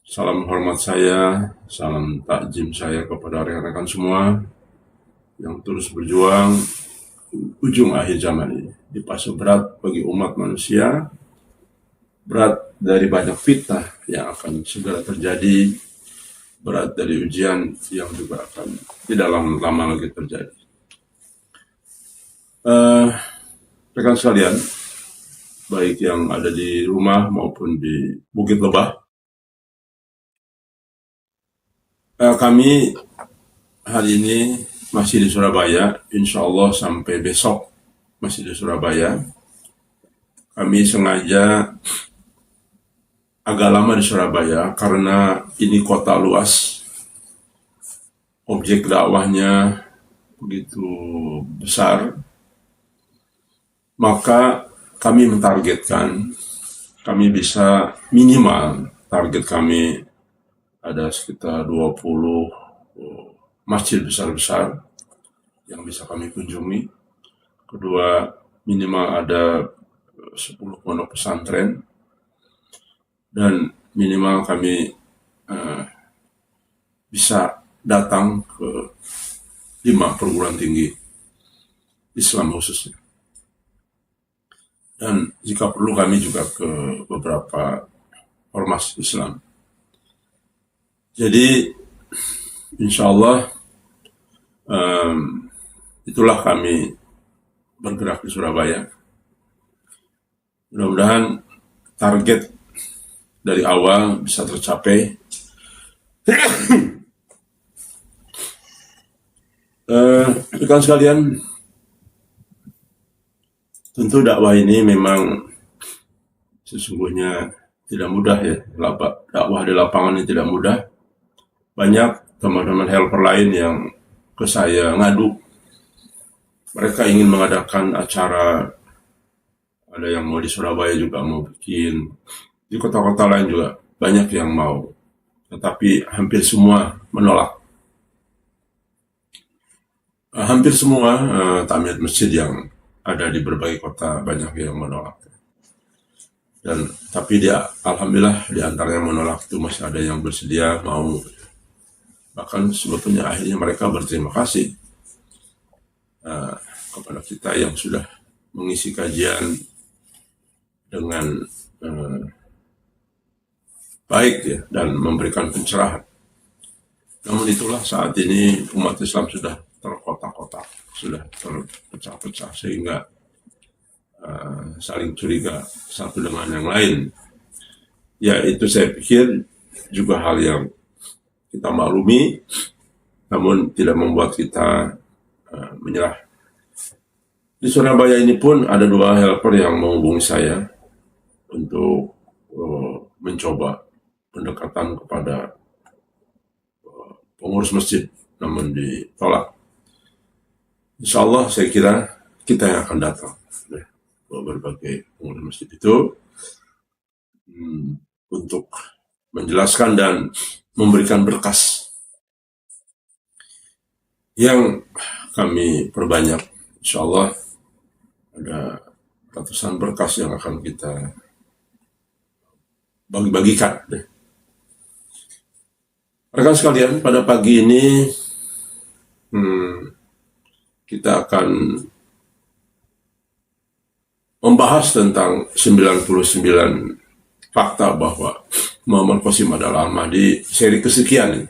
Salam hormat saya, salam takjim saya kepada rekan-rekan semua yang terus berjuang ujung akhir zaman ini. Di fase berat bagi umat manusia, berat dari banyak fitnah yang akan segera terjadi, berat dari ujian yang juga akan tidak lama lagi terjadi. Rekan sekalian, baik yang ada di rumah maupun di Bukit Lebah, kami hari ini masih di Surabaya, insya Allah sampai besok masih di Surabaya. Kami sengaja agak lama di Surabaya karena ini kota luas, objek dakwahnya begitu besar, maka kami mentargetkan, kami bisa minimal target kami ada sekitar 20 masjid besar-besar yang bisa kami kunjungi. Kedua, minimal ada 10 pondok pesantren, dan minimal kami bisa datang ke 5 perguruan tinggi Islam khususnya. Dan jika perlu kami juga ke beberapa ormas Islam. Jadi insya Allah itulah kami bergerak di Surabaya. Mudah-mudahan target dari awal bisa tercapai. Rekan sekalian, tentu dakwah ini memang sesungguhnya tidak mudah ya. Dakwah di lapangan ini tidak mudah. Banyak teman-teman helper lain yang ke saya ngadu. Mereka ingin mengadakan acara, ada yang mau di Surabaya juga mau bikin, di kota-kota lain juga banyak yang mau, tetapi hampir semua menolak. Hampir semua tamiyat masjid yang ada di berbagai kota banyak yang menolak. Dan tapi dia, alhamdulillah, di antara yang menolak itu masih ada yang bersedia mau. Bahkan sebetulnya akhirnya mereka berterima kasih kepada kita yang sudah mengisi kajian dengan baik ya, dan memberikan pencerahan. Namun itulah saat ini umat Islam sudah terkotak-kotak, sudah terpecah-pecah, sehingga saling curiga satu dengan yang lain. Ya, itu saya pikir juga hal yang kita maklumi, namun tidak membuat kita menyerah. Di Surabaya ini pun ada 2 helper yang menghubungi saya untuk mencoba pendekatan kepada pengurus masjid, namun ditolak. Insya Allah saya kira kita yang akan datang ke berbagai pengurus masjid itu untuk menjelaskan dan memberikan berkas yang kami perbanyak. Insya Allah ada ratusan berkas yang akan kita bagi-bagikan. Rekan sekalian, pada pagi ini kita akan membahas tentang 99 fakta bahwa Muhammad Qasim adalah Al-Mahdi, seri kesekian.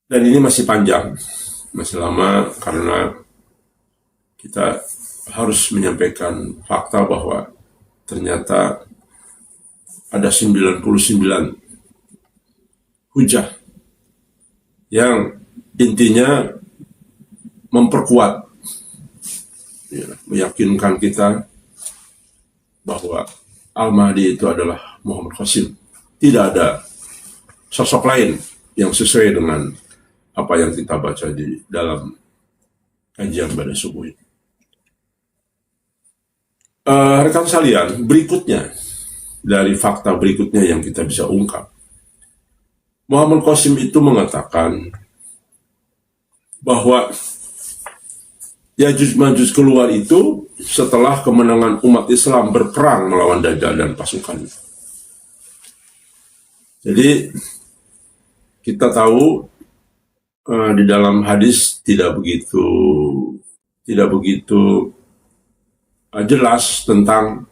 Dan ini masih panjang, masih lama, karena kita harus menyampaikan fakta bahwa ternyata ada 99 hujah yang intinya memperkuat, meyakinkan kita bahwa Al-Mahdi itu adalah Muhammad Qasim. Tidak ada sosok lain yang sesuai dengan apa yang kita baca di dalam kajian pada subuh ini. Rekan sekalian, berikutnya dari fakta berikutnya yang kita bisa ungkap, Muhammad Qasim itu mengatakan bahwa Yajuj Majuj keluar itu setelah kemenangan umat Islam berperang melawan Dajjal dan pasukannya. Jadi Kita tahu di dalam hadis tidak begitu jelas tentang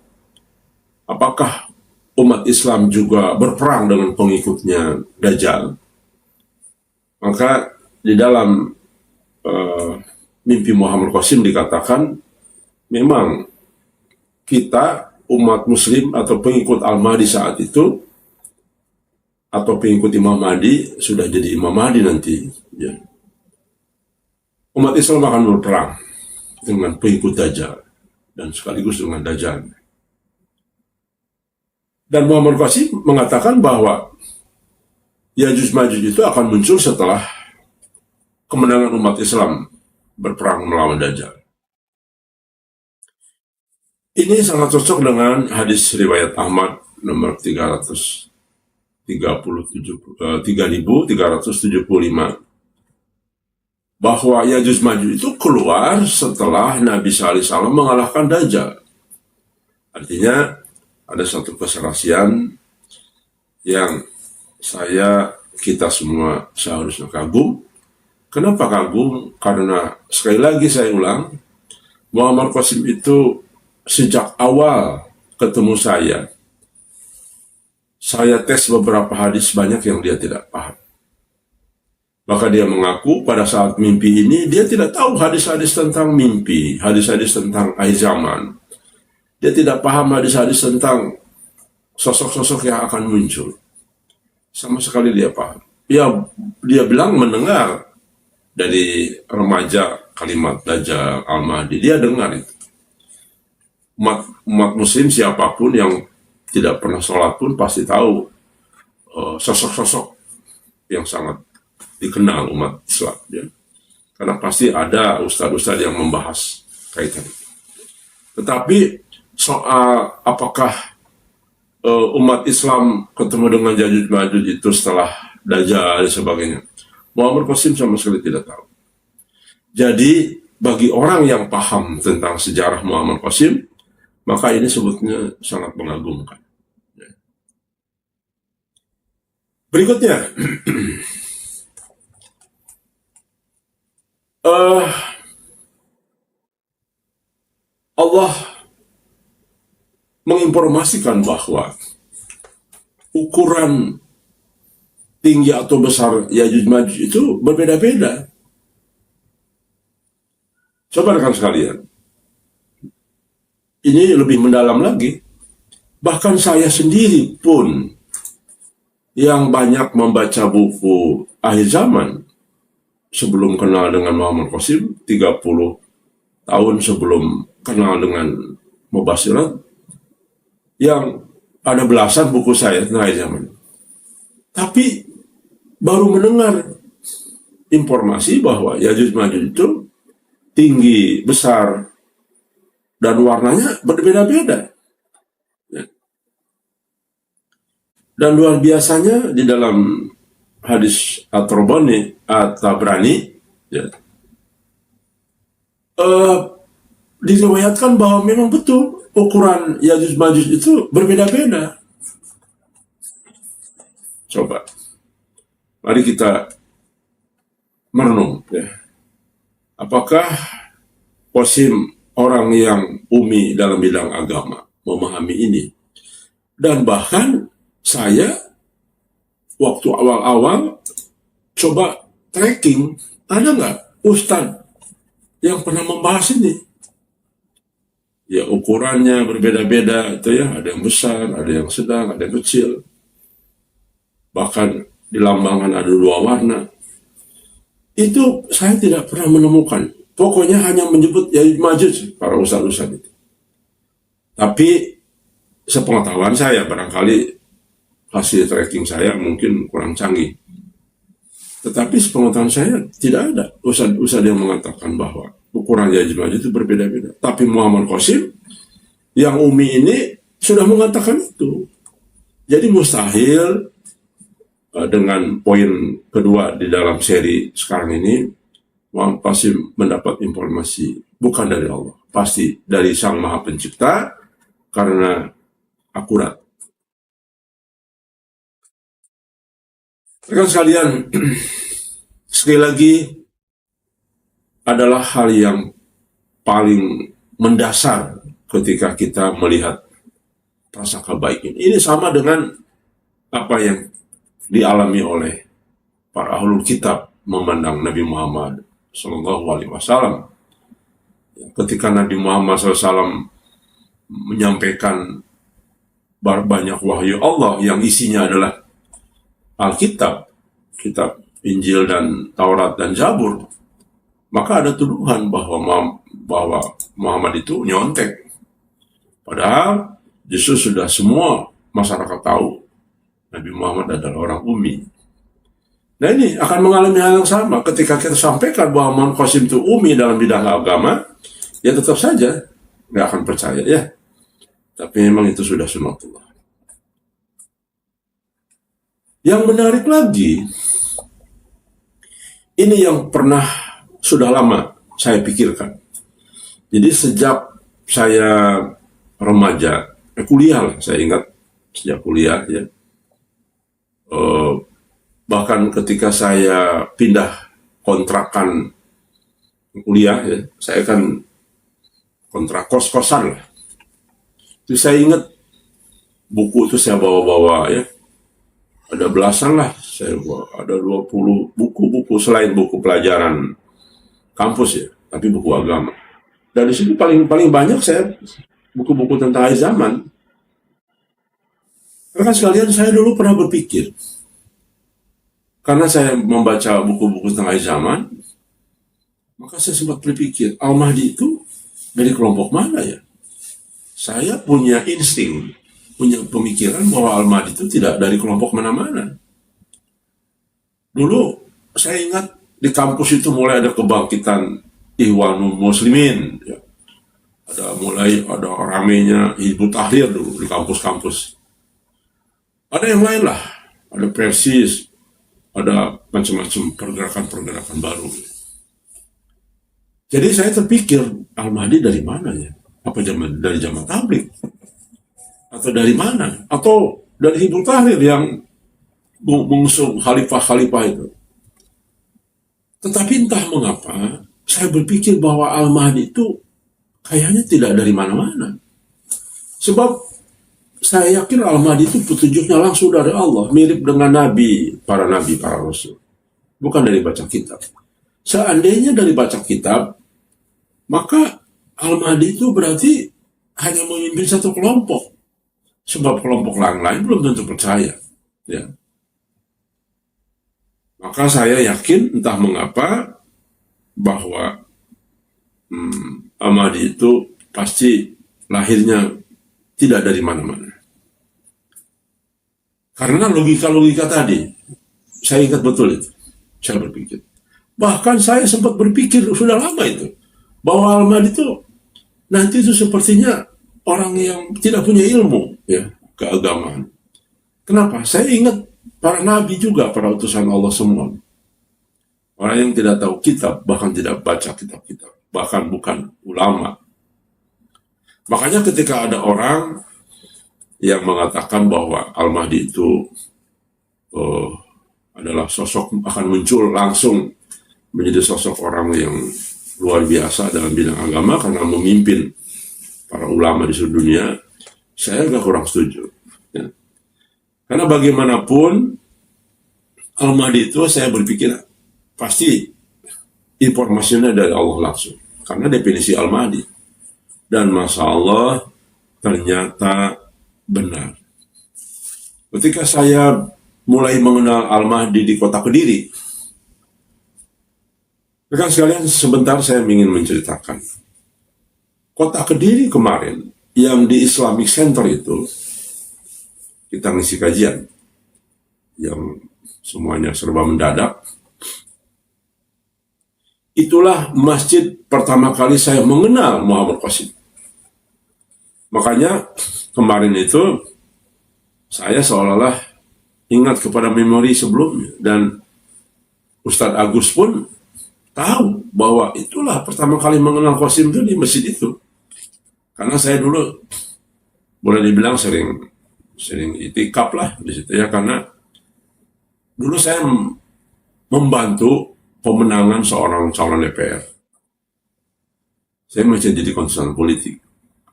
apakah umat Islam juga berperang dengan pengikutnya Dajjal. Maka di dalam mimpi Muhammad Qasim dikatakan memang kita umat muslim atau pengikut Al-Mahdi saat itu atau pengikut Imam Mahdi sudah jadi Imam Mahdi nanti ya. Umat Islam akan berperang dengan pengikut Dajjal dan sekaligus dengan Dajjal. Dan Muhammad Qasim mengatakan bahwa Yajuj Majuj itu akan muncul setelah kemenangan umat Islam berperang melawan Dajjal. Ini sangat cocok dengan hadis riwayat Ahmad nomor 3375 bahwa Yajuj Majuj itu keluar setelah Nabi SAW mengalahkan Dajjal. Artinya ada satu keserasian yang kita semua seharusnya kagum. Kenapa kagum? Karena sekali lagi saya ulang, Muhammad Qasim itu sejak awal ketemu saya tes beberapa hadis, banyak yang dia tidak paham. Maka dia mengaku pada saat mimpi ini dia tidak tahu hadis-hadis tentang mimpi, hadis-hadis tentang akhir zaman. Dia tidak paham hadis-hadis tentang sosok-sosok yang akan muncul. Sama sekali dia paham. Dia bilang mendengar dari remaja kalimat Dajjal, Al-Mahdi. Dia dengar itu. Umat muslim siapapun yang tidak pernah sholat pun pasti tahu sosok-sosok yang sangat dikenal umat Islam ya. Karena pasti ada ustadz-ustadz yang membahas kaitan itu. Tetapi soal apakah umat Islam ketemu dengan Yajuj Majuj itu setelah Dajjal dan sebagainya, Muhammad Qasim sama sekali tidak tahu. Jadi bagi orang yang paham tentang sejarah Muhammad Qasim, maka ini sebetulnya sangat mengagumkan. Berikutnya, Allah menginformasikan bahwa ukuran tinggi atau besar Yajuj Majuj itu berbeda-beda. Coba rekan sekalian, ini lebih mendalam lagi. Bahkan saya sendiri pun yang banyak membaca buku akhir zaman sebelum kenal dengan Muhammad Qasim, 30 tahun sebelum kenal dengan Mubashirat, yang ada belasan buku saya tentang akhir zaman. Tapi baru mendengar informasi bahwa Yajuj Majuj itu tinggi, besar, dan warnanya berbeda-beda. Dan luar biasanya di dalam hadis At-Tabrani ya, diriwayatkan bahwa memang betul ukuran Yajuj Majuj itu berbeda-beda. Coba, mari kita merenung ya. Apakah Qasim orang yang umi dalam bidang agama memahami ini? Dan bahkan saya waktu awal-awal coba tracking, ada nggak ustadz yang pernah membahas ini? Ya ukurannya berbeda-beda itu ya, ada yang besar, ada yang sedang, ada yang kecil. Bahkan di lambangan ada 2 warna. Itu saya tidak pernah menemukan. Pokoknya hanya menyebut Yajuj Majuj para ustadz-ustadz itu. Tapi sepengetahuan saya, barangkali hasil tracking saya mungkin kurang canggih. Tetapi sepengetahuan saya tidak ada ustadz-ustadz yang mengatakan bahwa ukuran Yajuj Majuj itu berbeda-beda. Tapi Muhammad Qasim yang umi ini sudah mengatakan itu. Jadi mustahil dengan poin kedua di dalam seri sekarang ini, Muhammad Qasim mendapat informasi bukan dari Allah, pasti dari Sang Maha Pencipta, karena akurat. Rekan sekalian, sekali lagi adalah hal yang paling mendasar ketika kita melihat prasangka baik ini. Ini sama dengan apa yang dialami oleh para ahlul kitab memandang Nabi Muhammad Sallallahu Alaihi Wasallam. Ketika Nabi Muhammad SAW menyampaikan banyak wahyu Allah yang isinya adalah Alkitab, kitab Injil dan Taurat dan Zabur, maka ada tuduhan bahwa Muhammad itu nyontek. Padahal justru sudah semua masyarakat tahu Nabi Muhammad adalah orang ummi. Nah ini akan mengalami hal yang sama ketika kita sampaikan bahwa Muhammad Qasim itu ummi dalam bidang agama, ya tetap saja nggak akan percaya ya. Tapi memang itu sudah sunatullah. Yang menarik lagi, ini yang pernah sudah lama saya pikirkan. Jadi sejak saya remaja, kuliah lah, saya ingat sejak kuliah ya. Bahkan ketika saya pindah kontrakan kuliah ya, saya kan kontrak kos-kosan lah. Itu saya ingat buku itu saya bawa-bawa ya. Ada belasan lah, saya bawa, ada 20 buku-buku selain buku pelajaran kampus ya, tapi buku agama. Dan di situ paling banyak saya buku-buku tentang akhir zaman. Karena sekalian saya dulu pernah berpikir, karena saya membaca buku-buku tentang akhir zaman, maka saya sempat berpikir, Al-Mahdi itu dari kelompok mana ya? Saya punya insting, punya pemikiran bahwa Al-Mahdi itu tidak dari kelompok mana-mana. Dulu saya ingat di kampus itu mulai ada kebangkitan Ikhwanul Muslimin, ya. Ada ramenya Hizbut Tahrir dulu di kampus-kampus. Ada yang lain lah, ada Persis, ada macam-macam pergerakan-pergerakan baru. Jadi saya terpikir, Al-Mahdi dari mana ya? Apa dari zaman tabligh? Atau dari mana? Atau dari Hizbut Tahrir yang mengusung khalifah-khalifah itu? Tetapi entah mengapa, saya berpikir bahwa Al-Mahdi itu kayaknya tidak dari mana-mana. Sebab saya yakin Al-Mahdi itu petunjuknya langsung dari Allah, mirip dengan para nabi, para rasul. Bukan dari baca kitab. Seandainya dari baca kitab, maka Al-Mahdi itu berarti hanya memimpin satu kelompok. Sebab kelompok lain belum tentu percaya. Ya. Maka saya yakin entah mengapa bahwa Al-Mahdi itu pasti lahirnya tidak dari mana-mana. Karena logika-logika tadi, saya ingat betul itu. Saya berpikir. Bahkan saya sempat berpikir sudah lama itu, bahwa Al-Mahdi itu nanti itu sepertinya orang yang tidak punya ilmu ya keagamaan. Kenapa? Saya ingat para nabi juga, para utusan Allah semua. Orang yang tidak tahu kitab, bahkan tidak baca kitab-kitab, bahkan bukan ulama. Makanya ketika ada orang yang mengatakan bahwa Al-Mahdi itu adalah sosok akan muncul langsung menjadi sosok orang yang luar biasa dalam bidang agama karena memimpin para ulama di seluruh dunia, saya agak kurang setuju. Ya. Karena bagaimanapun Al-Mahdi itu saya berpikir pasti informasinya dari Allah langsung. Karena definisi Al-Mahdi. Dan Masya Allah ternyata benar. Ketika saya mulai mengenal Al-Mahdi di kota Kediri, rekan sekalian, sebentar saya ingin menceritakan. Kota Kediri kemarin, yang di Islamic Center itu, kita ngisi kajian, yang semuanya serba mendadak. Itulah masjid pertama kali saya mengenal Muhammad Qasim. Makanya kemarin itu saya seolah-olah ingat kepada memori sebelumnya, dan Ustadz Agus pun tahu bahwa itulah pertama kali mengenal Qasim itu di masjid itu. Karena saya dulu boleh dibilang sering itikaf lah di situ ya, karena Dulu saya membantu pemenangan seorang calon DPR. Saya masih jadi konsultan politik.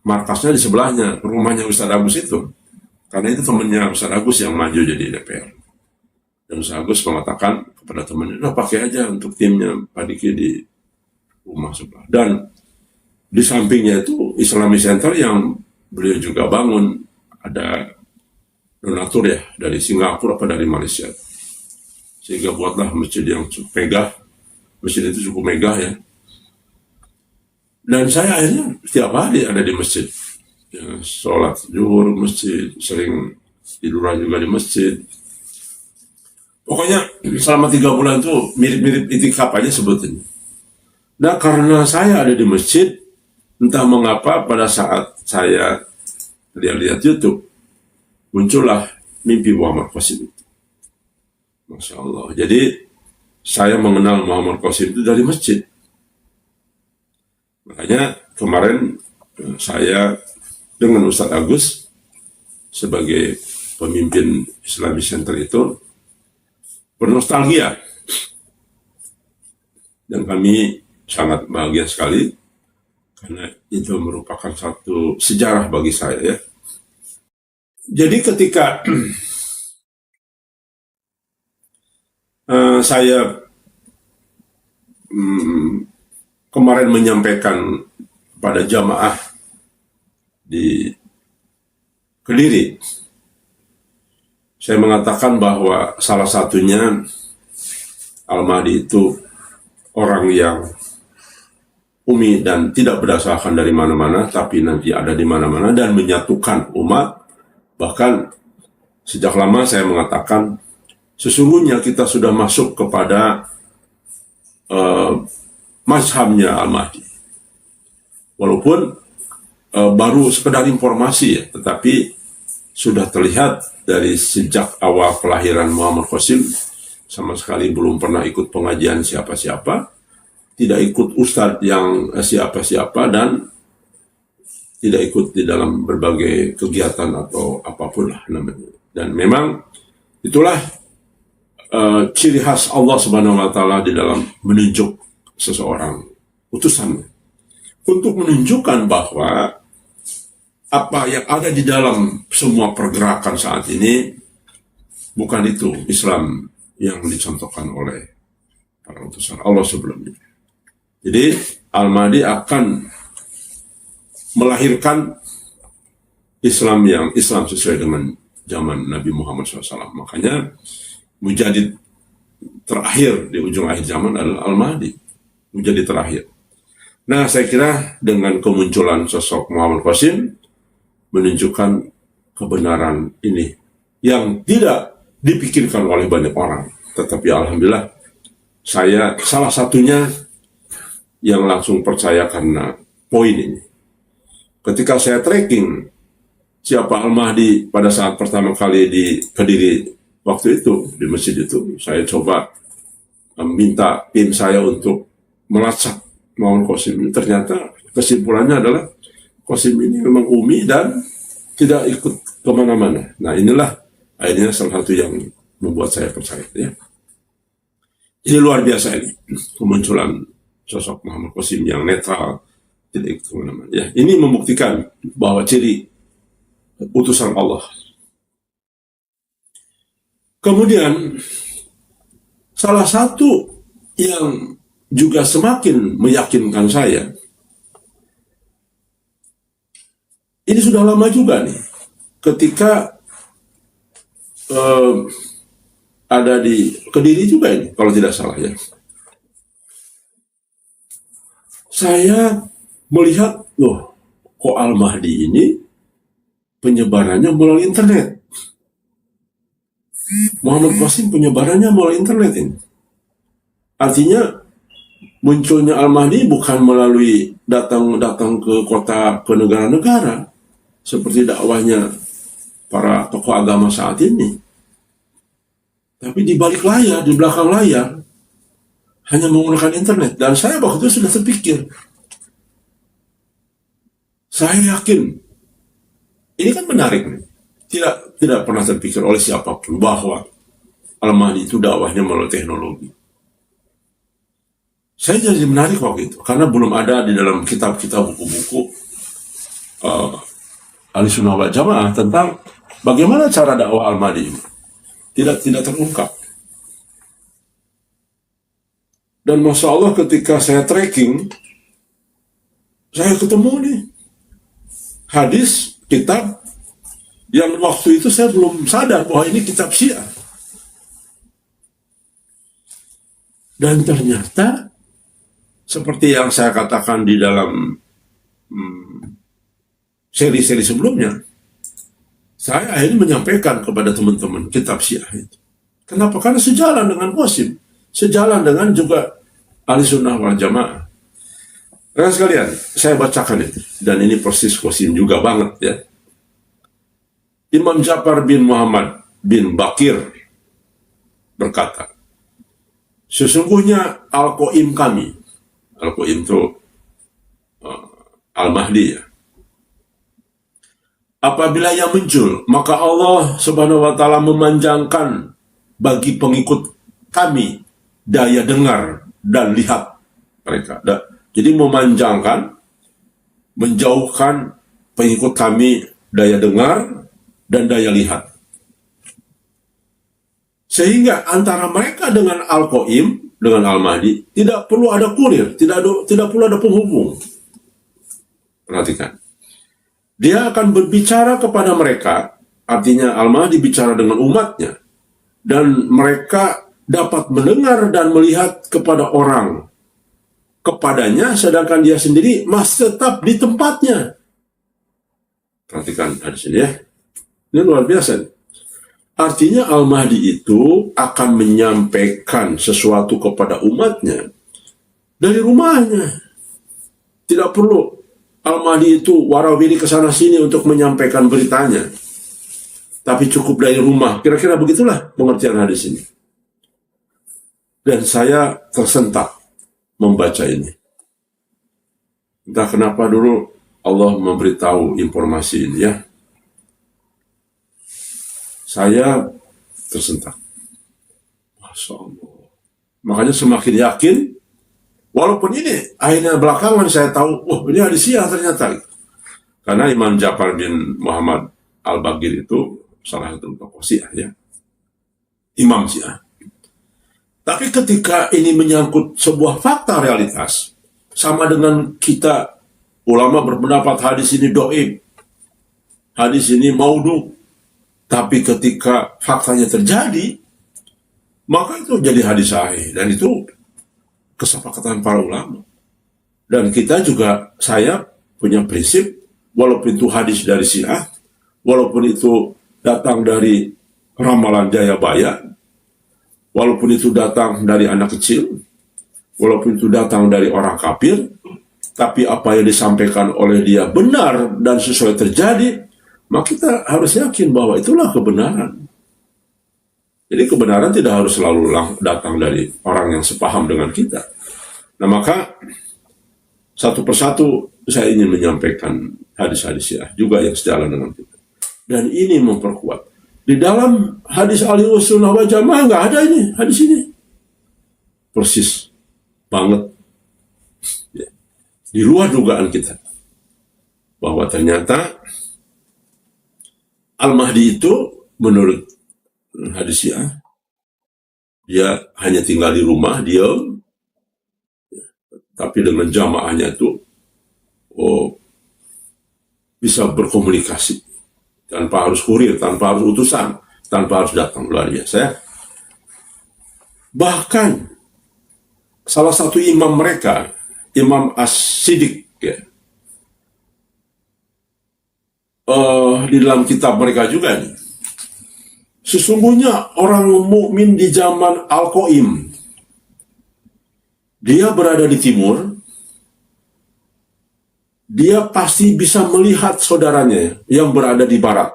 Markasnya di sebelahnya, rumahnya Ustadz Agus itu. Karena itu temannya Ustadz Agus yang maju jadi DPR. Dan Ustadz Agus mengatakan kepada temannya, udah pakai aja untuk timnya Pak Diki di rumah sebelah. Dan di sampingnya itu Islamic Center yang beliau juga bangun. Ada donatur ya, dari Singapura apa dari Malaysia. Sehingga buatlah masjid yang cukup megah. Masjid itu cukup megah ya. Dan saya akhirnya setiap hari ada di masjid. Ya, sholat zuhur masjid, sering tidur juga di masjid. Pokoknya selama 3 bulan itu mirip-mirip itikaf aja sebetulnya. Nah karena saya ada di masjid, entah mengapa pada saat saya lihat YouTube, muncullah mimpi Muhammad Qasim itu. Masya Allah. Jadi saya mengenal Muhammad Qasim itu dari masjid. Makanya kemarin saya dengan Ustadz Agus sebagai pemimpin Islamic Center itu bernostalgia. Dan kami sangat bahagia sekali karena itu merupakan satu sejarah bagi saya ya. Jadi ketika saya kemarin menyampaikan pada jamaah di Kediri, saya mengatakan bahwa salah satunya Al-Mahdi itu orang yang umi dan tidak berdasarkan dari mana-mana, tapi nanti ada di mana-mana dan menyatukan umat. Bahkan sejak lama saya mengatakan sesungguhnya kita sudah masuk kepada mazhabnya Al-Mahdi. Walaupun baru sekedar informasi ya, tetapi sudah terlihat dari sejak awal kelahiran Muhammad Qasim, sama sekali belum pernah ikut pengajian siapa-siapa, tidak ikut ustadz yang siapa-siapa, dan tidak ikut di dalam berbagai kegiatan atau apapun lah namanya. Dan memang itulah ciri khas Allah Subhanahu wa Ta'ala di dalam menunjuk seseorang utusannya, untuk menunjukkan bahwa apa yang ada di dalam semua pergerakan saat ini bukan itu Islam yang dicontohkan oleh para utusan Allah sebelumnya. Jadi Al-Mahdi akan melahirkan Islam yang Islam sesuai dengan zaman Nabi Muhammad SAW. Makanya mujadid terakhir di ujung akhir zaman adalah Al-Mahdi, mujadid terakhir. Nah, saya kira dengan kemunculan sosok Muhammad Qasim menunjukkan kebenaran ini yang tidak dipikirkan oleh banyak orang. Tetapi alhamdulillah saya salah satunya yang langsung percaya karena poin ini. Ketika saya tracking siapa Al-Mahdi pada saat pertama kali di Kediri waktu itu, di masjid itu, saya coba minta tim saya untuk melacak Muhammad Qasim ini. Ternyata kesimpulannya adalah Qasim ini memang umi dan tidak ikut kemana-mana. Nah inilah akhirnya salah satu yang membuat saya percaya ya. Ini luar biasa ini, kemunculan sosok Muhammad Qasim yang netral, tidak ikut kemana-mana ya. Ini membuktikan bahwa ciri utusan Allah. Kemudian salah satu yang juga semakin meyakinkan saya, ini sudah lama juga nih, ketika ada di Kediri juga ini, kalau tidak salah ya. Saya melihat, loh, kok Al-Mahdi ini penyebarannya melalui internet. Muhammad Qasim penyebarannya melalui internet ini. Artinya munculnya Al-Mahdi bukan melalui datang ke kota, ke negara-negara, seperti dakwahnya para tokoh agama saat ini. Tapi di balik layar, di belakang layar, hanya menggunakan internet. Dan saya waktu itu sudah terpikir, saya yakin, ini kan menarik nih. Tidak pernah terpikir oleh siapapun bahwa Al-Mahdi itu dakwahnya melalui teknologi. Saya jadi menarik waktu itu, karena belum ada di dalam kitab-kitab buku-buku Ahlussunnah wal Jamaah tentang bagaimana cara dakwah Al-Mahdi ini. Tidak terungkap. Dan Masya Allah ketika saya tracking, saya ketemu nih hadis, kitab, yang waktu itu saya belum sadar bahwa ini kitab Syiah. Dan ternyata seperti yang saya katakan di dalam seri-seri sebelumnya, saya akhirnya menyampaikan kepada teman-teman kitab Syiah itu. Kenapa? Karena sejalan dengan Qasim, sejalan dengan juga Ahlussunnah wal Jamaah. Rekan sekalian, saya bacakan itu, dan ini persis Qasim juga banget ya. Imam Ja'far bin Muhammad bin Bakir berkata, sesungguhnya Al-Qaim kami, Al-Qaim itu Al-Mahdi ya, apabila ia muncul, maka Allah Subhanahu wa Ta'ala memanjangkan bagi pengikut kami daya dengar dan lihat mereka. Jadi memanjangkan, menjauhkan pengikut kami daya dengar dan daya lihat. Sehingga antara mereka dengan Al-Qaim, dengan Al-Mahdi, tidak perlu ada kurir, tidak perlu ada penghubung. Perhatikan. Dia akan berbicara kepada mereka, artinya Al-Mahdi bicara dengan umatnya, dan mereka dapat mendengar dan melihat kepada orang kepadanya, sedangkan dia sendiri masih tetap di tempatnya. Perhatikan hadis ini ya. Ini luar biasa. Artinya Al-Mahdi itu akan menyampaikan sesuatu kepada umatnya dari rumahnya. Tidak perlu Al-Mahdi itu warawiri ke sana sini untuk menyampaikan beritanya, tapi cukup dari rumah. Kira-kira begitulah pengertian hadis ini. Dan saya tersentak membaca ini. Entah kenapa dulu Allah memberitahu informasi ini ya. Saya tersentak. Masya Allah. Makanya semakin yakin, walaupun ini akhirnya belakangan saya tahu, ini hadis Syiah ternyata. Karena Imam Ja'far bin Muhammad Al-Bagir itu salah satu tokoh Syiah ya. Imam Syiah. Tapi ketika ini menyangkut sebuah fakta realitas, sama dengan kita ulama berpendapat hadis ini doib, hadis ini maudhu, tapi ketika faktanya terjadi, maka itu jadi hadis sahih, dan itu kesepakatan para ulama. Dan kita juga, saya punya prinsip, walaupun itu hadis dari Syiah, walaupun itu datang dari ramalan Jayabaya, walaupun itu datang dari anak kecil, walaupun itu datang dari orang kafir, tapi apa yang disampaikan oleh dia benar dan sesuai terjadi, maka kita harus yakin bahwa itulah kebenaran. Jadi kebenaran tidak harus selalu datang dari orang yang sepaham dengan kita. Nah maka satu persatu saya ingin menyampaikan hadis-hadis Syiah juga yang sejalan dengan kita. Dan ini memperkuat. Di dalam hadis Ahlussunnah wal Jamaah nggak ada ini hadis ini. Persis banget. Ya. Di luar dugaan kita. Bahwa ternyata Al-Mahdi itu menurut hadis Syiah, dia hanya tinggal di rumah, diam, tapi dengan jamaahnya itu bisa berkomunikasi tanpa harus kurir, tanpa harus utusan, tanpa harus datang. Luar biasa ya. Bahkan salah satu imam mereka, Imam As-Siddiq ya, di dalam kitab mereka juga nih, sesungguhnya orang mukmin di zaman Al-Qaim, dia berada di timur, dia pasti bisa melihat saudaranya yang berada di barat.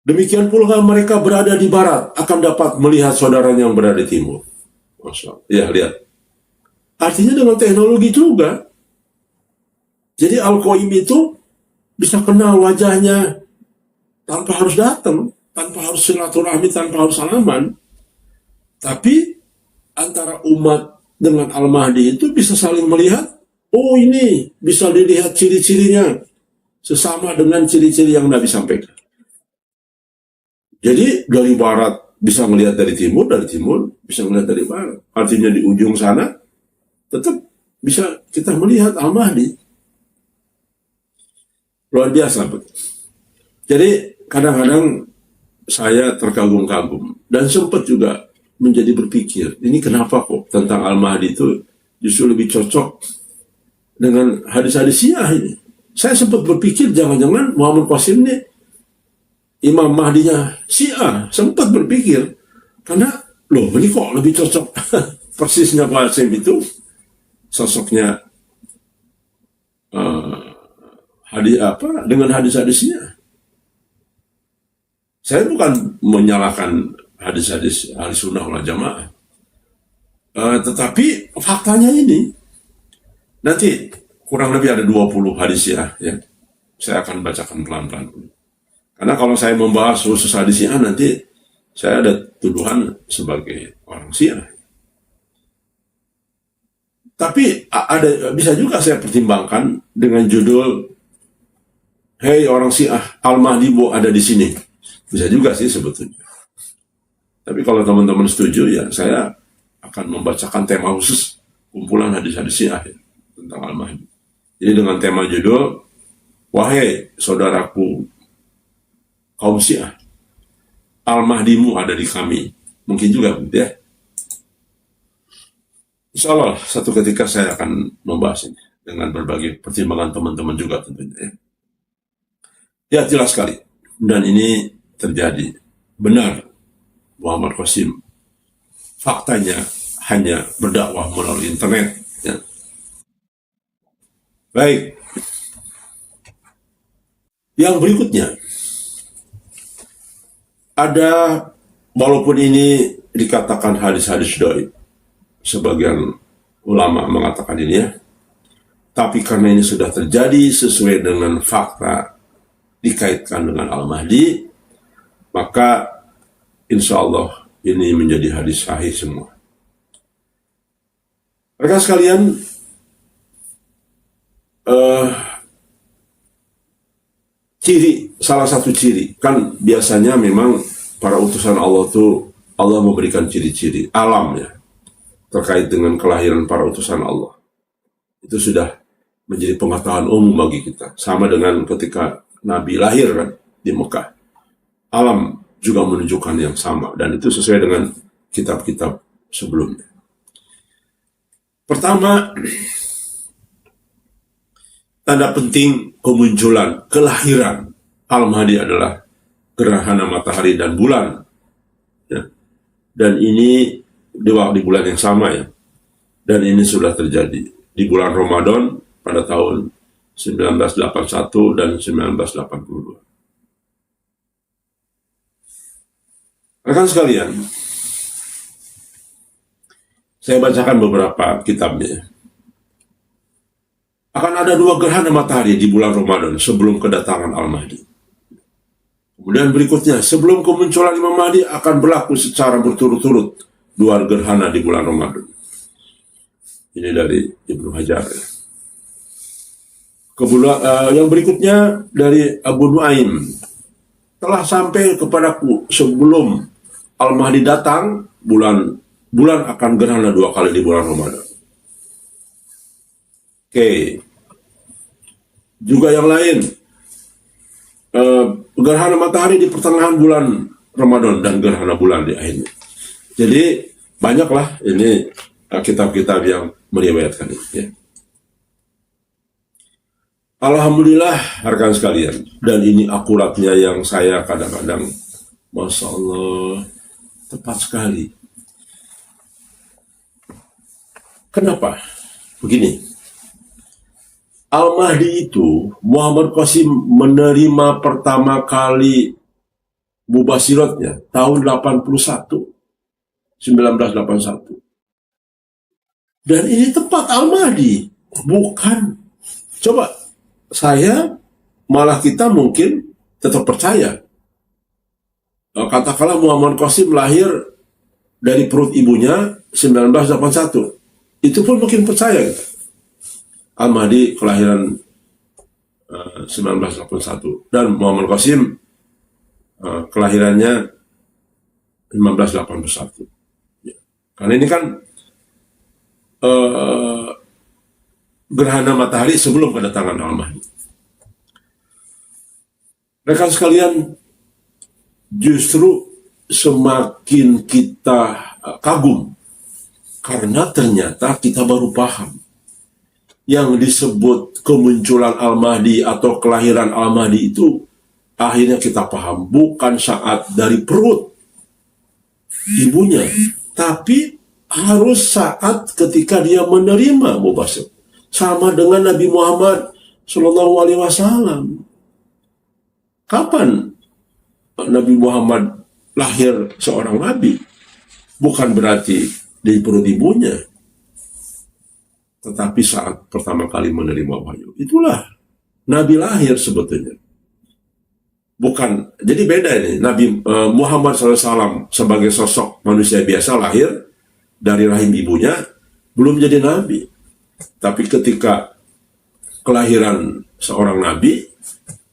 Demikian pula mereka berada di barat akan dapat melihat saudaranya yang berada di timur. Masya Allah. Ya, lihat. Artinya dengan teknologi juga. Jadi Al-Qaim itu bisa kenal wajahnya tanpa harus datang, tanpa harus silaturahmi, tanpa harus salaman. Tapi antara umat dengan Al-Mahdi itu bisa saling melihat, oh ini bisa dilihat ciri-cirinya sesama dengan ciri-ciri yang Nabi sampaikan. Jadi dari barat bisa melihat dari timur bisa melihat dari barat. Artinya di ujung sana tetap bisa kita melihat Al-Mahdi. Luar biasa. Jadi kadang-kadang saya terkagum-kagum dan sempat juga menjadi berpikir, ini kenapa kok tentang Al-Mahdi itu justru lebih cocok dengan hadis-hadis Syiah ini. Saya sempat berpikir jangan-jangan Muhammad Qasim ini Imam Mahdinya Syiah, sempat berpikir. Karena, loh ini kok lebih cocok persisnya Qasim itu, sosoknya dengan hadis-hadisnya. Saya bukan menyalahkan hadis-hadis ahli sunnah wal jamaah. Tetapi faktanya ini, nanti kurang lebih ada 20 hadis ya. Saya akan bacakan pelan-pelan. Karena kalau saya membahas khusus hadis Syiah, nanti saya ada tuduhan sebagai orang Syiah. Tapi bisa juga saya pertimbangkan dengan judul, Hei orang Syiah, Al-Mahdi ada di sini. Bisa juga sih sebetulnya. Tapi kalau teman-teman setuju, ya saya akan membacakan tema khusus kumpulan hadis-hadis Syiah tentang Al-Mahdi. Jadi dengan tema judul, wahai saudaraku kaum Syiah, Al-Mahdimu ada di kami. Mungkin juga, ya. Insya Allah, satu ketika saya akan membahas ini dengan berbagai pertimbangan teman-teman juga tentunya. Ya, jelas sekali. Dan ini terjadi. Benar, Muhammad Qasim faktanya hanya berdakwah melalui internet. Ya. Baik. Yang berikutnya, ada, walaupun ini dikatakan hadis-hadis dhaif, sebagian ulama mengatakan ini ya, tapi karena ini sudah terjadi sesuai dengan fakta dikaitkan dengan Al-Mahdi, maka insya Allah ini menjadi hadis sahih semua. Rekan sekalian, salah satu ciri, kan biasanya memang para utusan Allah tuh, Allah memberikan ciri-ciri alam ya, terkait dengan kelahiran para utusan Allah. Itu sudah menjadi pengetahuan umum bagi kita. Sama dengan ketika Nabi lahir kan di Mekah. Alam juga menunjukkan yang sama, dan itu sesuai dengan kitab-kitab sebelumnya. Pertama, tanda penting kemunculan, kelahiran Al-Mahdi adalah gerhana matahari dan bulan. Ya. Dan ini di bulan yang sama ya. Dan ini sudah terjadi di bulan Ramadan pada tahun 1981 dan 1982. Rekan sekalian, saya bacakan beberapa kitabnya. Akan ada 2 gerhana matahari di bulan Ramadan sebelum kedatangan Al-Mahdi. Kemudian berikutnya, sebelum kemunculan Imam Mahdi akan berlaku secara berturut-turut 2 gerhana di bulan Ramadan. Ini dari Ibnu Hajar. Yang berikutnya dari Abu Nuaim. Telah sampai kepadaku sebelum Al-Mahdi datang, bulan akan gerhana 2 kali di bulan Ramadan. Oke. Juga yang lain, gerhana matahari di pertengahan bulan Ramadan dan gerhana bulan di akhirnya. Jadi banyaklah ini kitab-kitab yang meriwayatkan ini. Ya. Alhamdulillah rekan sekalian, dan ini akuratnya yang saya kadang-kadang, Masya Allah, tepat sekali. Kenapa? Begini, Al-Mahdi itu, Muhammad Qasim menerima pertama kali mubasyiratnya tahun 1981. Dan ini tepat Al-Mahdi, bukan. Coba, kita mungkin tetap percaya katakanlah Muhammad Qasim lahir dari perut ibunya 1981. Itu pun mungkin percaya gitu. Al-Mahdi kelahiran 1981 dan Muhammad Qasim kelahirannya 1981. Ya. Karena ini kan gerhana matahari sebelum kedatangan Al-Mahdi. Rekan sekalian, justru semakin kita kagum karena ternyata kita baru paham yang disebut kemunculan Al-Mahdi atau kelahiran Al-Mahdi itu akhirnya kita paham bukan saat dari perut ibunya, tapi harus saat ketika dia menerima mubasir. Sama dengan Nabi Muhammad Sallallahu Alaihi Wasallam. Kapan Nabi Muhammad lahir seorang nabi? Bukan berarti di perut ibunya, tetapi saat pertama kali menerima wahyu. Itulah Nabi lahir sebetulnya. Bukan, jadi beda ini. Nabi Muhammad SAW sebagai sosok manusia biasa lahir dari rahim ibunya, belum jadi nabi. Tapi ketika kelahiran seorang nabi,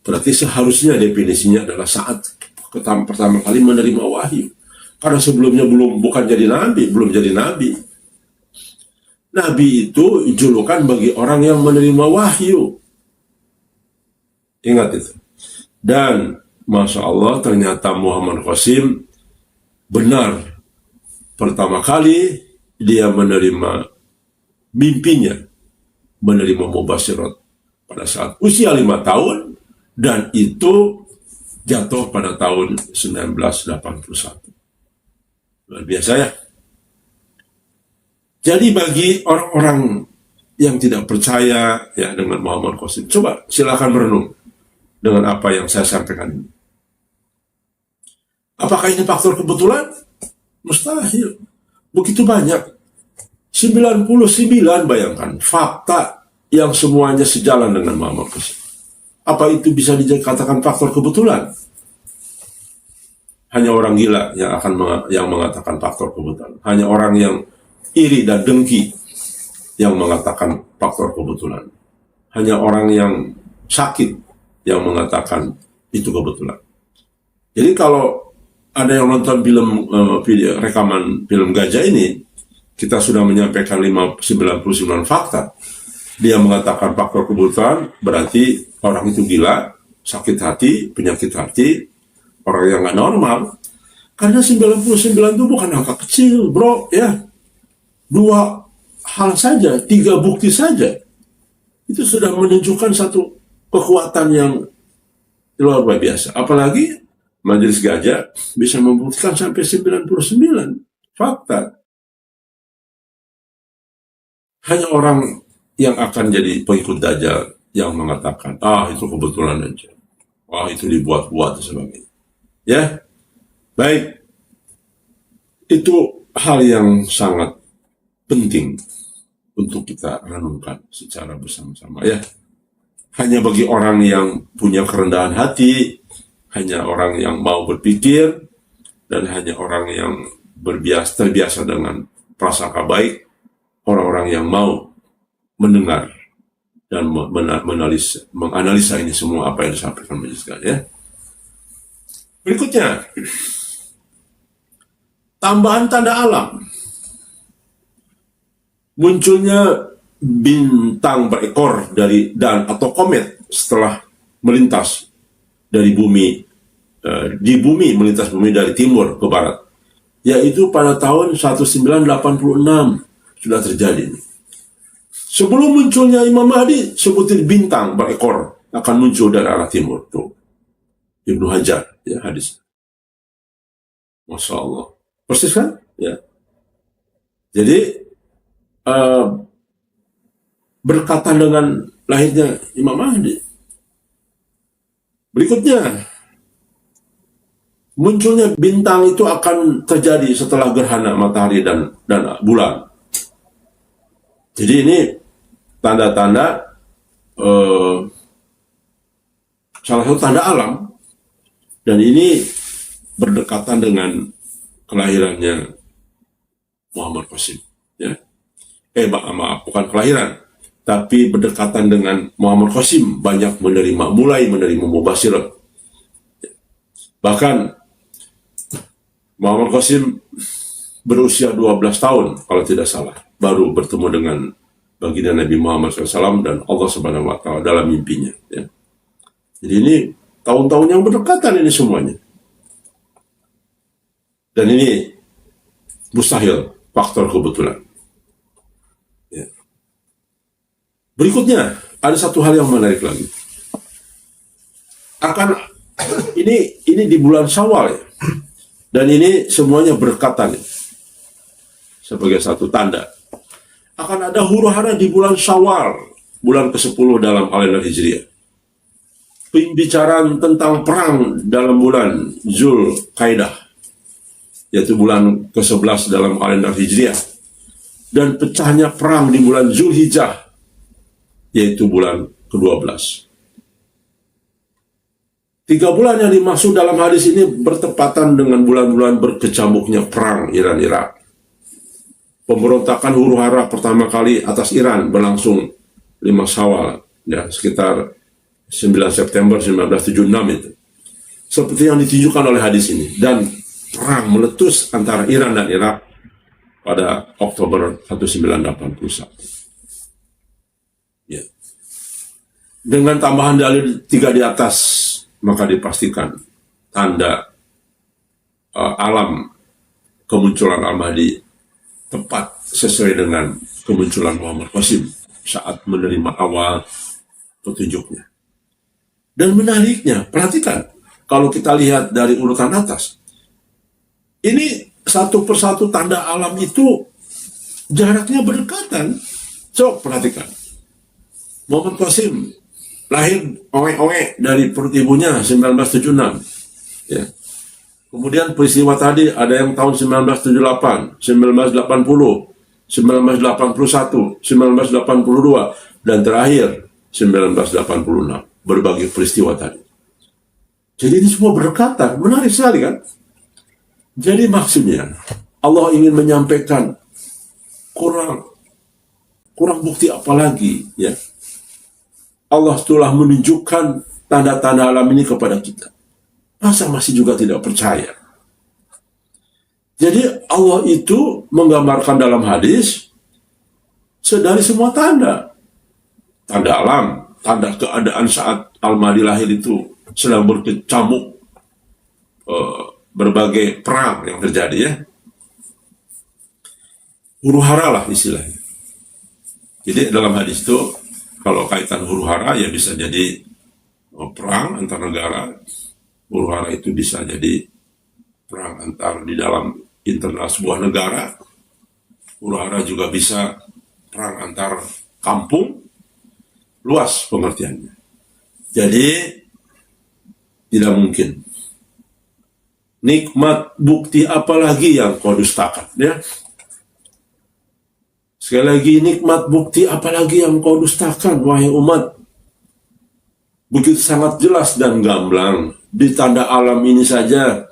berarti seharusnya definisinya adalah saat pertama kali menerima wahyu. Karena sebelumnya bukan jadi nabi, belum jadi nabi. Nabi itu julukan bagi orang yang menerima wahyu. Ingat itu. Dan Masya Allah ternyata Muhammad Qasim benar pertama kali dia menerima mimpinya, menerima mubasyirat pada saat usia 5 tahun, dan itu jatuh pada tahun 1981. Luar biasa ya. Jadi bagi orang-orang yang tidak percaya ya dengan Muhammad Qasim, coba silakan merenung dengan apa yang saya sampaikan ini. Apakah ini faktor kebetulan? Mustahil. Begitu banyak. 99 bayangkan fakta yang semuanya sejalan dengan Muhammad Qasim. Apa itu bisa dikatakan faktor kebetulan? Hanya orang gila yang mengatakan faktor kebetulan. Hanya orang yang iri dan dengki yang mengatakan faktor kebetulan. Hanya orang yang sakit yang mengatakan itu kebetulan. Jadi kalau ada yang nonton rekaman film Gajah ini, kita sudah menyampaikan 99 fakta. Dia mengatakan faktor kebetulan, berarti orang itu gila, sakit hati, penyakit hati, orang yang nggak normal. Karena 99 itu bukan angka kecil, bro, ya. 2 hal saja, 3 bukti saja, itu sudah menunjukkan satu kekuatan yang luar biasa. Apalagi Majelis Gajah bisa membuktikan sampai 99 fakta. Hanya orang yang akan jadi pengikut Dajjal yang mengatakan, itu kebetulan aja. Itu dibuat-buat dan sebagainya. Ya, baik. Itu hal yang sangat penting untuk kita renungkan secara bersama-sama ya. Hanya bagi orang yang punya kerendahan hati, hanya orang yang mau berpikir, dan hanya orang yang terbiasa dengan prasangka baik, orang-orang yang mau mendengar dan menganalisa ini semua apa yang disampaikan Majelis Gajah ya. Berikutnya, tambahan tanda alam. Munculnya bintang berekor atau komet setelah melintas dari bumi, melintas bumi dari timur ke barat, yaitu pada tahun 1986 sudah terjadi. Sebelum munculnya Imam Mahdi, sebutir bintang berekor akan muncul dari arah timur. Tuh, Ibnu Hajar ya hadis. Masya Allah, persis kan? Ya. Jadi berkaitan dengan lahirnya Imam Mahdi. Berikutnya, munculnya bintang itu akan terjadi setelah gerhana matahari dan bulan. Jadi ini tanda-tanda salah satu tanda alam, dan ini berdekatan dengan kelahirannya Muhammad Qasim. Ya. Maaf, bukan kelahiran, tapi berdekatan dengan Muhammad Qasim, banyak mulai menerima mubasyirat. Bahkan Muhammad Qasim berusia 12 tahun, kalau tidak salah, baru bertemu dengan baginda Nabi Muhammad SAW dan Allah Subhanahu Wa Taala dalam mimpinya. Ya. Jadi ini tahun-tahun yang berdekatan ini semuanya. Dan ini mustahil, faktor kebetulan. Ya. Berikutnya, ada satu hal yang menarik lagi. Ini di bulan Syawal ya. Dan ini semuanya berdekatan ya. Sebagai satu tanda. Akan ada huru-hara di bulan Syawal, bulan ke-10 dalam kalender Hijriah. Pembicaraan tentang perang dalam bulan Zulkaidah, yaitu bulan ke-11 dalam kalender Hijriah, dan pecahnya perang di bulan Zulhijjah, yaitu bulan ke-12. 3 bulan yang dimaksud dalam hadis ini bertepatan dengan bulan-bulan berkecamuknya perang Iran-Irak. Pemberontakan huru-hara pertama kali atas Iran berlangsung 5 Syawal, ya, sekitar 9 September 1976 itu. Seperti yang ditunjukkan oleh hadis ini. Dan perang meletus antara Iran dan Irak pada Oktober 1981. Ya. Dengan tambahan dalil 3 di atas, maka dipastikan tanda alam kemunculan Al-Mahdi tepat sesuai dengan kemunculan Muhammad Qasim saat menerima awal petunjuknya. Dan menariknya, perhatikan, kalau kita lihat dari urutan atas, ini satu persatu tanda alam itu jaraknya berdekatan. Coba perhatikan. Muhammad Qasim lahir oe-oe dari perut ibunya 1976. Ya. Kemudian peristiwa tadi ada yang tahun 1978, 1980, 1981, 1982, dan terakhir 1986. Berbagai peristiwa tadi. Jadi ini semua berdekatan. Menarik sekali kan? Jadi maksudnya Allah ingin menyampaikan kurang bukti apa lagi, ya. Allah telah menunjukkan tanda-tanda alam ini kepada kita. Masa masih juga tidak percaya? Jadi Allah itu menggambarkan dalam hadis dari semua tanda. Tanda alam, tanda keadaan saat Al-Mahdi lahir itu sedang berkecamuk berbagai perang yang terjadi, ya. Huru-hara lah istilahnya. Jadi dalam hadis itu, kalau kaitan huru-hara ya bisa jadi perang antar negara. Huru-hara itu bisa jadi perang antar di dalam internal sebuah negara. Huru-hara juga bisa perang antar kampung. Luas pengertiannya. Jadi tidak mungkin. Nikmat bukti apa lagi yang kau dustakan, ya? Sekali lagi, nikmat bukti apalagi yang kau dustakan, wahai umat. Begitu sangat jelas dan gamblang. Di tanda alam ini saja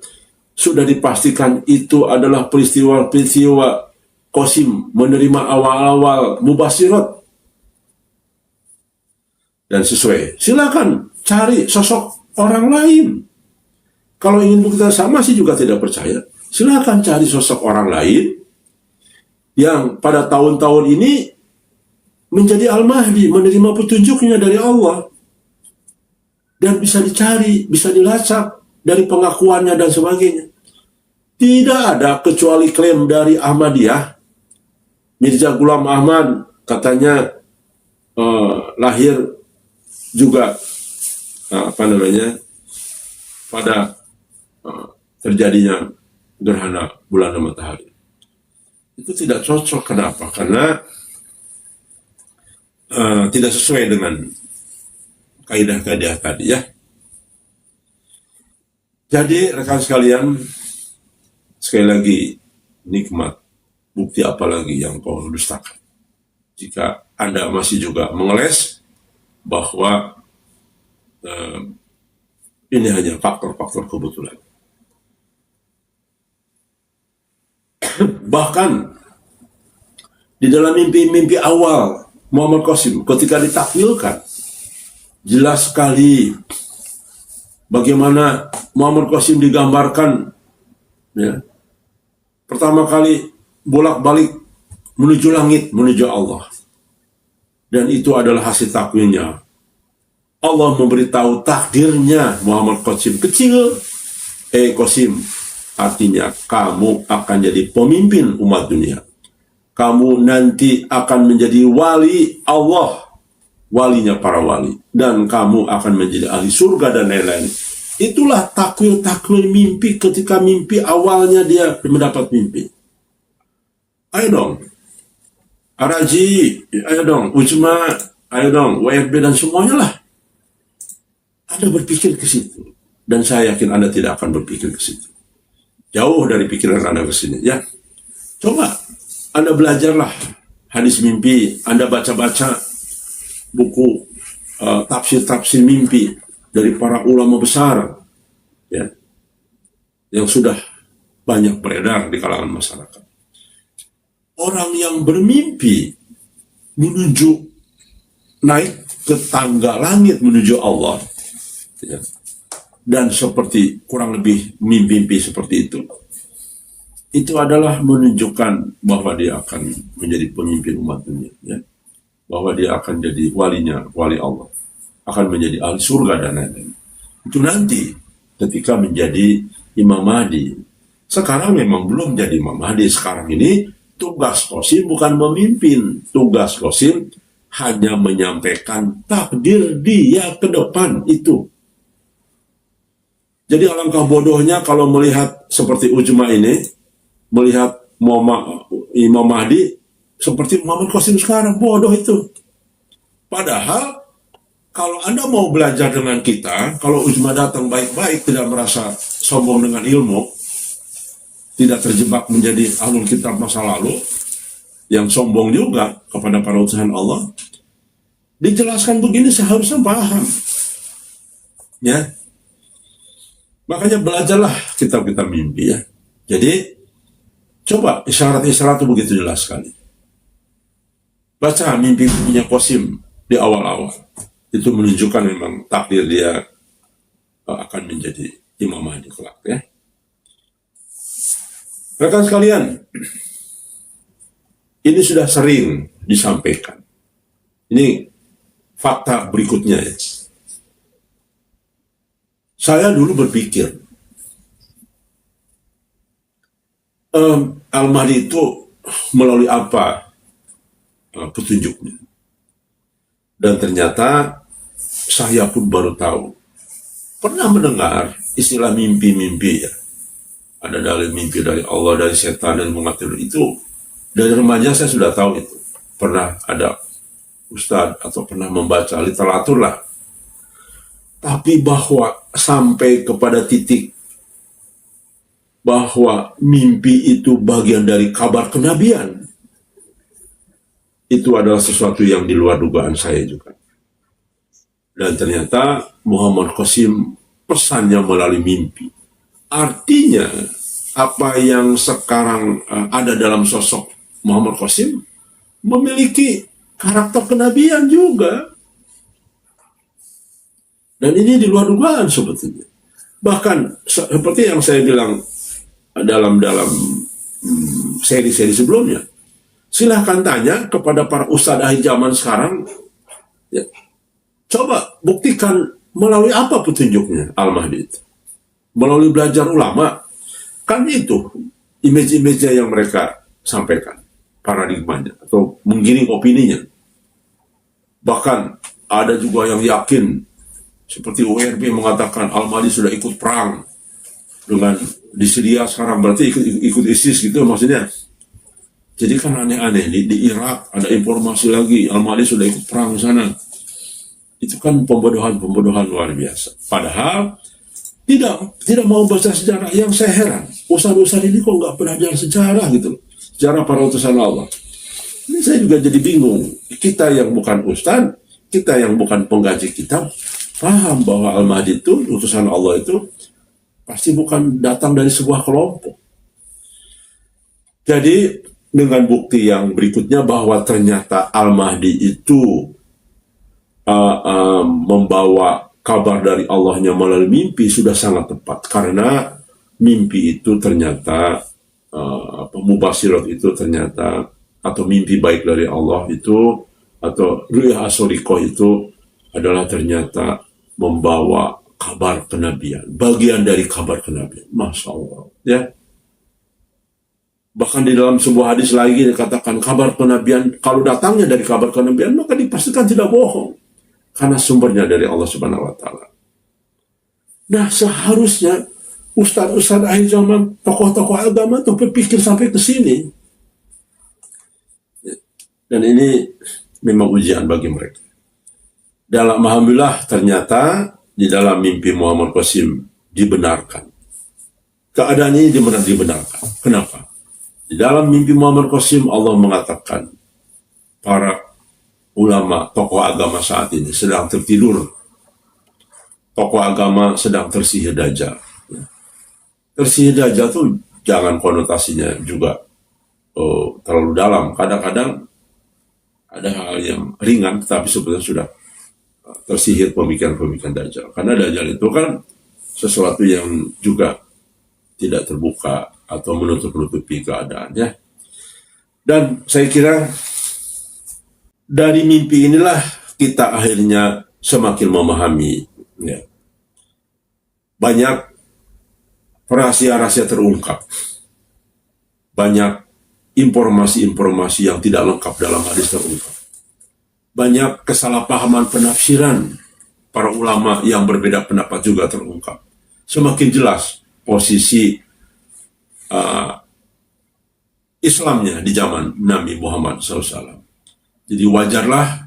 sudah dipastikan itu adalah peristiwa-peristiwa Qasim menerima awal-awal mubasyirat. Dan sesuai, silakan cari sosok orang lain. Kalau ingin bukti sama sih juga tidak percaya. Silakan cari sosok orang lain yang pada tahun-tahun ini menjadi Al-Mahdi, menerima petunjuknya dari Allah. Dan bisa dicari, bisa dilacak dari pengakuannya dan sebagainya. Tidak ada kecuali klaim dari Ahmadiyah. Mirza Ghulam Ahmad katanya lahir juga pada terjadinya gerhana bulan dan matahari. Itu tidak cocok. Kenapa? Karena tidak sesuai dengan kaidah-kaidah tadi, ya. Jadi rekan sekalian, sekali lagi, nikmat bukti apa lagi yang kau dustakan? Jika Anda masih juga mengeles bahwa ini hanya faktor-faktor kebetulan. Bahkan di dalam mimpi-mimpi awal Muhammad Qasim ketika ditakwilkan, jelas sekali bagaimana Muhammad Qasim digambarkan, ya, pertama kali bolak-balik menuju langit, menuju Allah. Dan itu adalah hasil takwilnya. Allah memberitahu takdirnya Muhammad Qasim kecil. Qasim, artinya kamu akan jadi pemimpin umat dunia. Kamu nanti akan menjadi wali Allah, walinya para wali. Dan kamu akan menjadi ahli surga dan lain-lain. Itulah takwil-takwil mimpi ketika mimpi awalnya dia mendapat mimpi. Ayo dong, Araji, ayo dong, Ujma, ayo dong, WRB dan semuanya lah. Anda berpikir ke situ. Dan saya yakin Anda tidak akan berpikir ke situ. Jauh dari pikiran Anda ke sini. Ya, coba Anda belajarlah hadis mimpi. Anda baca-baca buku tafsir-tafsir mimpi dari para ulama besar, ya, yang sudah banyak beredar di kalangan masyarakat. Orang yang bermimpi menuju naik ke tangga langit menuju Allah, ya, dan seperti kurang lebih mimpi-mimpi seperti itu adalah menunjukkan bahwa dia akan menjadi pemimpin umat dunia, ya, bahwa dia akan jadi wali Allah, akan menjadi ahli surga dan lain-lain. Itu nanti ketika menjadi Imam Mahdi. Sekarang memang belum jadi Imam Mahdi. Sekarang ini tugas Qasim bukan memimpin, tugas Qasim hanya menyampaikan takdir dia ke depan itu. Jadi alangkah bodohnya kalau melihat seperti Ujma ini, melihat Imam Mahdi seperti Muhammad Qasim sekarang, bodoh itu. Padahal kalau Anda mau belajar dengan kita, kalau Ujma datang baik-baik, tidak merasa sombong dengan ilmu, tidak terjebak menjadi ahlul kitab masa lalu, yang sombong juga kepada para utusan Allah, dijelaskan begini seharusnya paham. Ya, makanya belajarlah kitab-kitab mimpi, ya. Jadi coba isyarat-isyarat itu begitu jelas sekali. Baca mimpi-mimpinya Qasim di awal-awal. Itu menunjukkan memang takdir dia akan menjadi Imam Mahdi kelak, ya. Rekan sekalian, ini sudah sering disampaikan. Ini fakta berikutnya, ya. Saya dulu berpikir Al-Mahdi itu melalui apa petunjuknya. Dan ternyata saya pun baru tahu. Pernah mendengar istilah mimpi-mimpi, ya. Ada dalil mimpi dari Allah, dari setan, dan mengatur itu. Dari remaja saya sudah tahu itu. Pernah ada ustadz atau pernah membaca literatur lah. Tapi bahwa sampai kepada titik bahwa mimpi itu bagian dari kabar kenabian, itu adalah sesuatu yang di luar dugaan saya juga. Dan ternyata Muhammad Qasim pesannya melalui mimpi. Artinya apa yang sekarang ada dalam sosok Muhammad Qasim memiliki karakter kenabian juga. Dan ini di luar dugaan sebetulnya. Bahkan seperti yang saya bilang dalam seri-seri sebelumnya, silahkan tanya kepada para ustadz akhir zaman sekarang, ya, coba buktikan melalui apa petunjuknya Al-Mahdi itu. Melalui belajar ulama, kan itu image-image yang mereka sampaikan, paradigmanya atau menggiring opininya. Bahkan ada juga yang yakin, seperti WRB mengatakan Al-Mahdi sudah ikut perang dengan di Syria sekarang, berarti ikut ISIS gitu maksudnya. Jadi kan aneh-aneh, di Irak ada informasi lagi Al-Mahdi sudah ikut perang sana. Itu kan pembodohan luar biasa. Padahal tidak mau baca sejarah. Yang saya heran, ustadz-ustadz ini kok nggak pernah belajar sejarah gitu, sejarah para utusan Allah. Ini saya juga jadi bingung. Kita yang bukan ustadz, kita yang bukan penggaji kitab, paham bahwa Al-Mahdi itu, utusan Allah itu, pasti bukan datang dari sebuah kelompok. Jadi dengan bukti yang berikutnya bahwa ternyata Al-Mahdi itu membawa kabar dari Allahnya melalui mimpi sudah sangat tepat, karena mimpi itu ternyata mubasyirat itu ternyata, atau mimpi baik dari Allah itu, atau ru'yah as-sadiqah itu adalah ternyata membawa kabar kenabian, bagian dari kabar kenabian. Masya Allah, ya. Bahkan di dalam sebuah hadis lagi dikatakan kabar kenabian, kalau datangnya dari kabar kenabian maka dipastikan tidak bohong, karena sumbernya dari Allah Subhanahu wa Ta'ala. Nah, seharusnya ustaz-ustaz akhir zaman, tokoh-tokoh agama itu berpikir sampai ke sini. Dan ini memang ujian bagi mereka. Dalam alhamdulillah ternyata di dalam mimpi Muhammad Qasim dibenarkan. Keadaan ini dibenarkan. Kenapa? Di dalam mimpi Muhammad Qasim Allah mengatakan para ulama, tokoh agama saat ini sedang tertidur. Tokoh agama sedang tersihir dajjal. Tersihir dajjal itu jangan konotasinya juga terlalu dalam. Kadang-kadang ada hal yang ringan, tapi sebetulnya sudah tersihir pemikiran-pemikiran dajjal. Karena dajjal itu kan sesuatu yang juga tidak terbuka atau menutup-nutupi keadaannya. Dan saya kira dari mimpi inilah kita akhirnya semakin memahami, ya, banyak rahasia-rahasia terungkap, banyak informasi-informasi yang tidak lengkap dalam hadis terungkap, banyak kesalahpahaman penafsiran para ulama yang berbeda pendapat juga terungkap. Semakin jelas posisi Islamnya di zaman Nabi Muhammad SAW. Jadi wajarlah,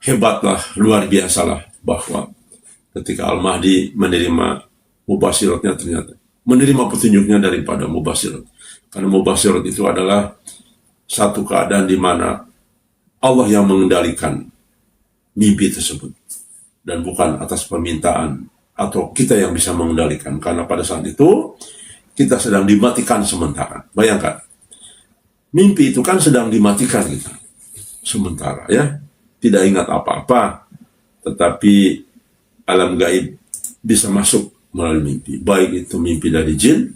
hebatlah, luar biasalah bahwa ketika Al-Mahdi menerima mubasyiratnya, ternyata menerima petunjuknya daripada mubasyirat. Karena mubasyirat itu adalah satu keadaan di mana Allah yang mengendalikan mimpi tersebut, dan bukan atas permintaan atau kita yang bisa mengendalikan. Karena pada saat itu kita sedang dimatikan sementara. Bayangkan, mimpi itu kan sedang dimatikan kita sementara, ya, tidak ingat apa-apa, tetapi alam gaib bisa masuk melalui mimpi, baik itu mimpi dari jin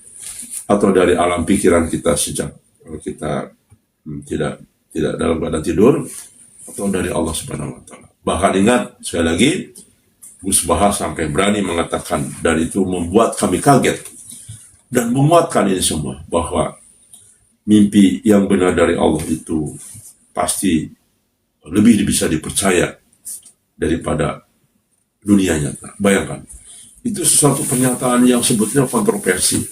atau dari alam pikiran kita sejak kita tidak dalam keadaan tidur, atau dari Allah Subhanahu wa Ta'ala. Bahkan ingat, sekali lagi, Gus Baha sampai berani mengatakan, dan itu membuat kami kaget dan menguatkan ini semua, bahwa mimpi yang benar dari Allah itu pasti lebih bisa dipercaya daripada dunia nyata. Bayangkan, itu sesuatu pernyataan yang sebetulnya kontroversi,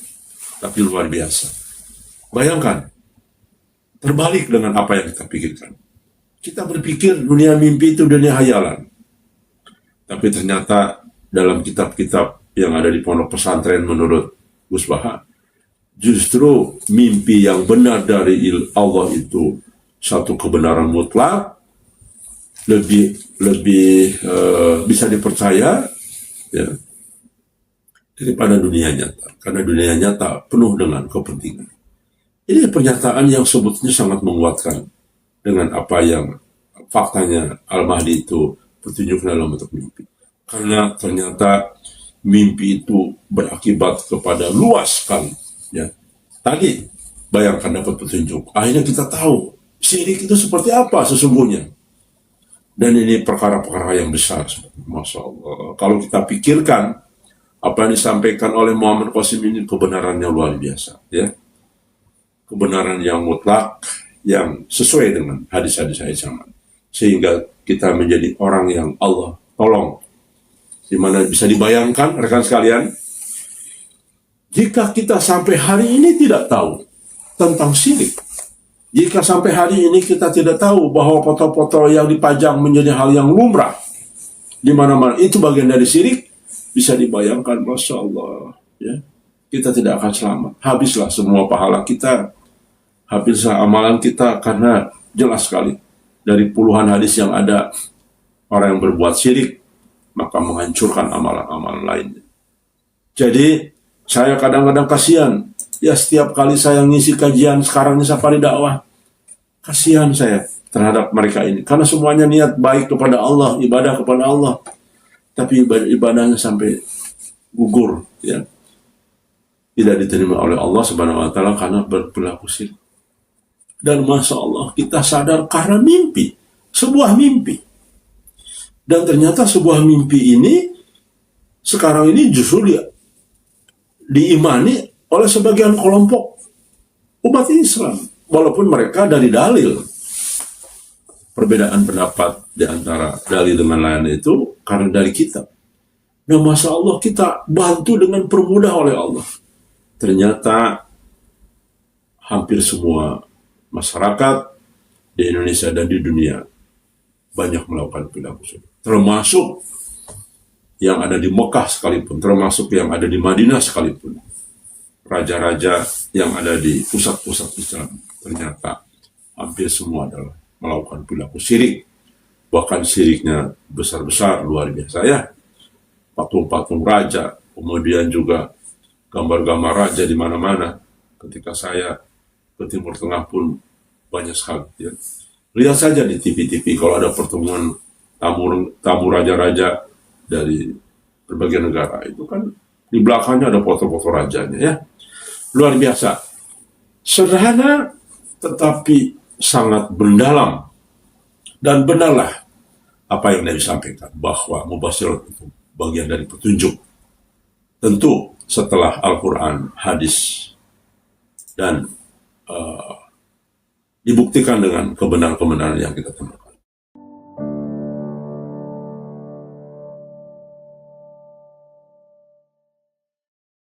tapi luar biasa. Bayangkan, terbalik dengan apa yang kita pikirkan. Kita berpikir dunia mimpi itu dunia hayalan, tapi ternyata dalam kitab-kitab yang ada di pondok pesantren menurut Gus Baha, justru mimpi yang benar dari Allah itu satu kebenaran mutlak, lebih bisa dipercaya, ya, daripada dunia nyata. Karena dunia nyata penuh dengan kepentingan. Ini pernyataan yang sebetulnya sangat menguatkan dengan apa yang faktanya Al-Mahdi itu petunjuk dalam bentuk mimpi. Karena ternyata mimpi itu berakibat kepada luas sekali, ya. Tadi bayangkan dapat petunjuk, akhirnya kita tahu syirik itu seperti apa sesungguhnya. Dan ini perkara-perkara yang besar, Masya Allah. Kalau kita pikirkan apa yang disampaikan oleh Muhammad Qasim ini, kebenarannya luar biasa, ya. Kebenaran yang mutlak, yang sesuai dengan hadis-hadis zaman, sehingga kita menjadi orang yang Allah tolong. Dimana bisa dibayangkan, rekan sekalian, jika kita sampai hari ini tidak tahu tentang syirik, jika sampai hari ini kita tidak tahu bahwa foto-foto yang dipajang menjadi hal yang lumrah di mana-mana itu bagian dari syirik, bisa dibayangkan, Masya Allah, ya, kita tidak akan selamat. Habislah semua pahala kita, habislah amalan kita, karena jelas sekali dari puluhan hadis yang ada, orang yang berbuat syirik maka menghancurkan amalan-amalan lainnya. Jadi saya kadang-kadang kasihan Ya setiap kali saya ngisi kajian sekarang ini Safari Dakwah, kasihan saya terhadap mereka ini. Karena semuanya niat baik kepada Allah, ibadah kepada Allah. Tapi ibadahnya sampai gugur, ya. Tidak diterima oleh Allah Subhanahu wa Ta'ala karena berperilaku syirik. Dan Masya Allah, kita sadar karena mimpi, sebuah mimpi. Dan ternyata sebuah mimpi ini sekarang ini justru diimani oleh sebagian kelompok umat Islam. Walaupun mereka dari dalil. Perbedaan pendapat di antara dalil dengan lain itu karena dari kitab. Nah, Masya Allah, kita bantu dengan permudah oleh Allah. Ternyata hampir semua masyarakat di Indonesia dan di dunia banyak melakukan perilaku syirik. Termasuk yang ada di Mekah sekalipun, termasuk yang ada di Madinah sekalipun. Raja-raja yang ada di pusat-pusat Islam ternyata hampir semua adalah melakukan perilaku syirik. Bahkan syiriknya besar-besar, luar biasa ya. Patung-patung raja, kemudian juga gambar-gambar raja di mana-mana. Ketika saya ke Timur Tengah pun banyak sekali. Ya. Lihat saja di TV-TV kalau ada pertemuan tamu raja-raja dari berbagai negara, itu kan di belakangnya ada foto-foto rajanya ya. Luar biasa. Sederhana tetapi sangat mendalam. Dan benarlah apa yang Nabi sampaikan bahwa mubasyirat itu bagian dari petunjuk. Tentu setelah Al-Quran, hadis, dan dibuktikan dengan kebenaran-kebenaran yang kita temukan.